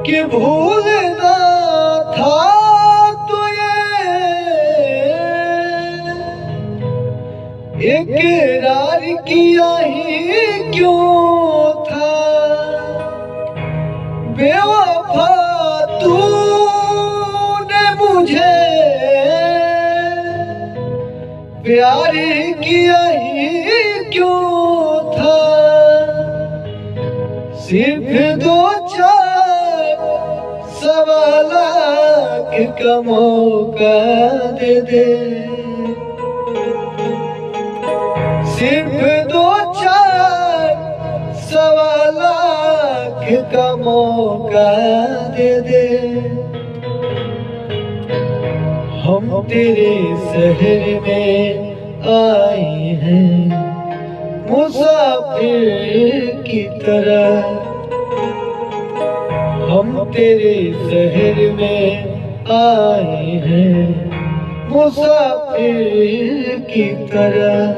कि भूलना था तो ये इकरार किया ही क्यों था। बेवफा तूने मुझे प्यार किया ही क्यों था। सिर्फ दो चार सवाल का मौका दे दे। सिर्फ दो चार सवाल का मौका दे दे। हम तेरे शहर में आए हैं मुसाफिर की तरह। हम तेरे शहर में आए हैं मुसाफिर की तरह।